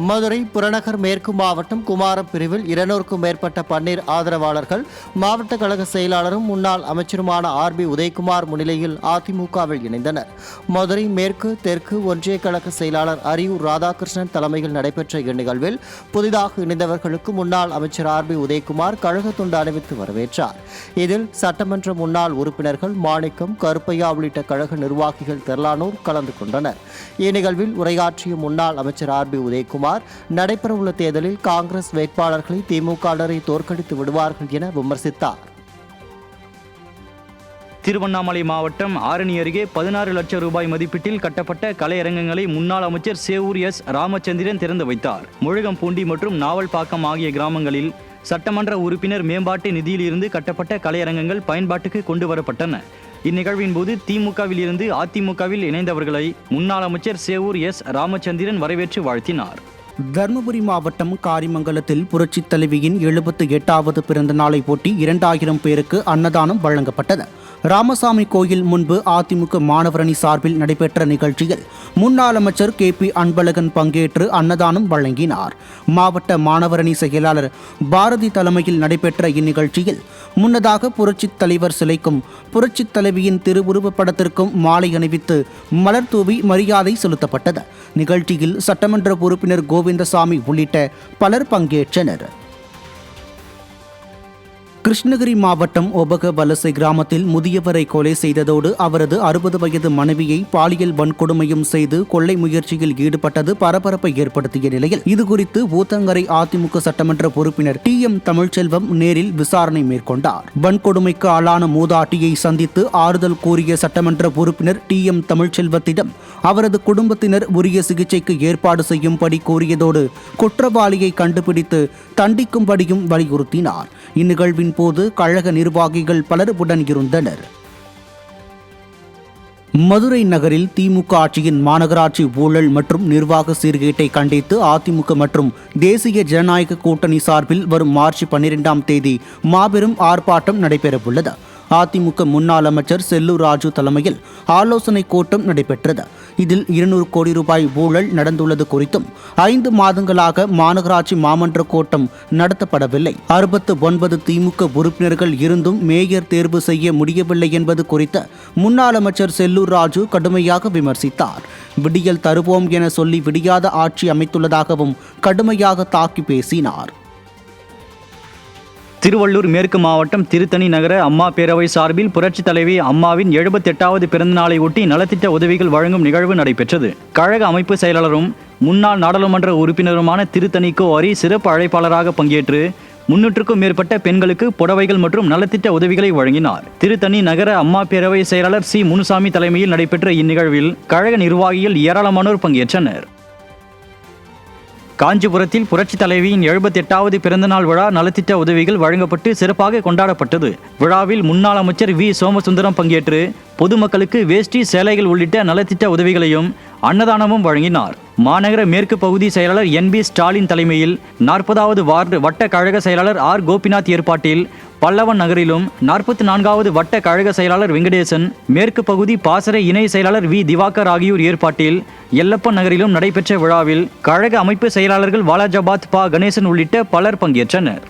மதுரை புறநகர் மேற்கு மாவட்டம் குமாரம் பிரிவில் 200க்கும் மேற்பட்ட பன்னீர் ஆதரவாளர்கள் மாவட்ட கழக செயலாளரும் முன்னாள் அமைச்சருமான ஆர்.பி. உதயகுமார் முன்னிலையில் அதிமுகவில் இணைந்தனர். மதுரை மேற்கு தெற்கு ஒன்றிய கழக செயலாளர் அரியூர் ராதாகிருஷ்ணன் தலைமையில் நடைபெற்ற இந்நிகழ்வில் புதிதாக இணைந்தவர்களுக்கு முன்னாள் அமைச்சர் ஆர்.பி. உதயகுமார் கழக துண்டு அணிவித்து வரவேற்றார். இதில் சட்டமன்ற முன்னாள் உறுப்பினர்கள் மாணிக்கம், கருப்பையா உள்ளிட்ட கழக நிர்வாகிகள் திரளானோர் கலந்து கொண்டனர். இந்நிகழ்வில் உரையாற்றிய முன்னாள் அமைச்சர் ஆர்.பி. உதயகுமார் நடைபெறவுள்ள தேர்தலில் காங்கிரஸ் வேட்பாளர்களை திமுகவினரை தோற்கடித்து விடுவார்கள் என விமர்சித்தார். திருவண்ணாமலை மாவட்டம் ஆரணி அருகே 16 லட்சம் ரூபாய் மதிப்பீட்டில் கட்டப்பட்ட கலையரங்கங்களை முன்னாள் அமைச்சர் சேவூர் எஸ். ராமச்சந்திரன் திறந்து வைத்தார். முழுகம்பூண்டி மற்றும் நாவல்பாக்கம் ஆகிய கிராமங்களில் சட்டமன்ற உறுப்பினர் மேம்பாட்டு நிதியிலிருந்து கட்டப்பட்ட கலையரங்கங்கள் பயன்பாட்டுக்கு கொண்டு வரப்பட்டன. இந்நிகழ்வின் போது திமுகவில் இருந்து அதிமுகவில் இணைந்தவர்களை முன்னாள் அமைச்சர் சேவூர் எஸ். ராமச்சந்திரன் வரவேற்று வாழ்த்தினார். தருமபுரி மாவட்டம் காரிமங்கலத்தில் புரட்சித் தலைவியின் 78வது பிறந்த நாளை ஒட்டி 2000 பேருக்கு அன்னதானம் வழங்கப்பட்டது. ராமசாமி கோயில் முன்பு அதிமுக மாணவரணி சார்பில் நடைபெற்ற நிகழ்ச்சியில் முன்னாள் அமைச்சர் கே.பி. அன்பழகன் பங்கேற்று அன்னதானம் வழங்கினார். மாவட்ட மாணவரணி செயலாளர் பாரதி தலைமையில் நடைபெற்ற இந்நிகழ்ச்சியில் முன்னதாக புரட்சித் தலைவர் சிலைக்கும் புரட்சித் தலைவியின் திருவுருவப் படத்திற்கும் மாலை அணிவித்து மலர் தூவி மரியாதை செலுத்தப்பட்டது. நிகழ்ச்சியில் சட்டமன்ற உறுப்பினர் கோவிந்தசாமி உள்ளிட்ட பலர் பங்கேற்றனர். கிருஷ்ணகிரி மாவட்டம் ஒபக வலசை கிராமத்தில் முதியவரை கொலை செய்ததோடு அவரது 60 வயது மனைவியை பாலியல் வன்கொடுமையும் செய்து கொள்ளை முயற்சியில் ஈடுபட்டது பரபரப்பை ஏற்படுத்திய நிலையில் இதுகுறித்து ஊத்தங்கரை அதிமுக சட்டமன்ற உறுப்பினர் டி.எம். தமிழ்ச்செல்வம் நேரில் விசாரணை மேற்கொண்டார். வன்கொடுமைக்கு ஆளான மூதாட்டியை சந்தித்து ஆறுதல் கூறிய சட்டமன்ற உறுப்பினர் டி.எம். தமிழ்ச்செல்வத்திடம் அவரது குடும்பத்தினர் உரிய சிகிச்சைக்கு ஏற்பாடு செய்யும்படி கூறியதோடு குற்றவாளியை கண்டுபிடித்து தண்டிக்கும்படியும் வலியுறுத்தினார். இந்நிகழ்வின் போது கழக நிர்வாகிகள் பலர் உடன் இருந்தனர். மதுரை நகரில் திமுக ஆட்சியின் மாநகராட்சி ஊழல் மற்றும் நிர்வாக சீர்கேட்டை கண்டித்து அதிமுக மற்றும் தேசிய ஜனநாயக கூட்டணி சார்பில் வரும் மார்ச் 12ஆம் தேதி மாபெரும் ஆர்ப்பாட்டம் நடைபெறவுள்ளது. அதிமுக முன்னாள் அமைச்சர் செல்லூர் ராஜு தலைமையில் ஆலோசனை கூட்டம் நடைபெற்றது. இதில் 200 கோடி ரூபாய் ஊழல் நடந்துள்ளது குறித்தும் 5 மாதங்களாக மாநகராட்சி மாமன்ற கூட்டம் நடத்தப்படவில்லை, 69 திமுக உறுப்பினர்கள் இருந்தும் மேயர் தேர்வு செய்ய முடியவில்லை என்பது குறித்து முன்னாள் அமைச்சர் செல்லூர் ராஜு கடுமையாக விமர்சித்தார். விடியல் தருவோம் என சொல்லி விடியாத ஆட்சி அமைத்துள்ளதாகவும் கடுமையாக தாக்கி பேசினார். திருவள்ளூர் மேற்கு மாவட்டம் திருத்தணி நகர அம்மா பேரவை சார்பில் புரட்சித் தலைவி அம்மாவின் 78வது பிறந்த நாளை ஒட்டி நலத்திட்ட உதவிகள் வழங்கும் நிகழ்வு நடைபெற்றது. கழக அமைப்பு செயலாளரும் முன்னாள் நாடாளுமன்ற உறுப்பினருமான திருத்தணி கோ. ஹரி சிறப்பு அழைப்பாளராக பங்கேற்று 300க்கும் மேற்பட்ட பெண்களுக்கு புடவைகள் மற்றும் நலத்திட்ட உதவிகளை வழங்கினார். திருத்தணி நகர அம்மா பேரவை செயலாளர் சி. முனுசாமி தலைமையில் நடைபெற்ற இந்நிகழ்வில் கழக நிர்வாகிகள் ஏராளமானோர் பங்கேற்றனர். காஞ்சிபுரத்தில் புரட்சித் தலைவியின் 78வது பிறந்தநாள் விழா நலத்திட்ட உதவிகள் வழங்கப்பட்டு சிறப்பாக கொண்டாடப்பட்டது. விழாவில் முன்னாள் அமைச்சர் வி. சோமசுந்தரம் பங்கேற்று பொதுமக்களுக்கு வேஷ்டி, சேலைகள் உள்ளிட்ட நலத்திட்ட உதவிகளையும் அன்னதானமும் வழங்கினார். மாநகர மேற்கு பகுதி செயலாளர் என்.பி. ஸ்டாலின் தலைமையில் 40வது வார்டு வட்ட கழக செயலாளர் ஆர். கோபிநாத் ஏற்பாட்டில் பல்லவன் நகரிலும் 44வது வட்ட கழக செயலாளர் வெங்கடேசன், மேற்கு பகுதி பாசறை இணை செயலாளர் வி. திவாகர் ஆகியோர் ஏற்பாட்டில் எல்லப்பன் நகரிலும் நடைபெற்ற விழாவில் கழக அமைப்பு செயலாளர்கள் வாலாஜாபாத் பா. கணேசன் உள்ளிட்ட பலர் பங்கேற்றனர்.